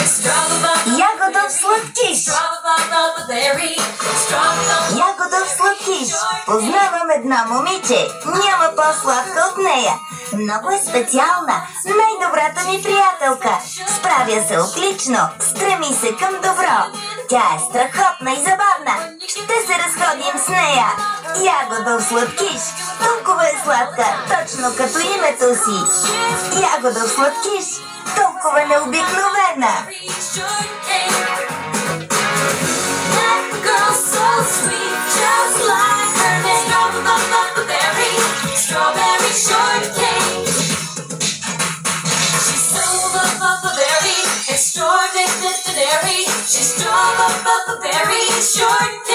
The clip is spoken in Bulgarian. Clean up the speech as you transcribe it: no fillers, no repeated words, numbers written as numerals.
Ягодов сладкиш. Ягодов сладкиш. Познавам едно момиче. Няма по-сладка от нея. Много е специална. Най-добрата ми приятелка. Справя се отлично. Стреми се към добро. Тя е страхотна и забавна. Ще се разходим с нея. Ягодов сладкиш. Толкова е сладка, точно като името си. Ягодов сладкиш. Толкова необикновена. Strawberry shortcake. She's so extraordinary. She's strawberry shortcake.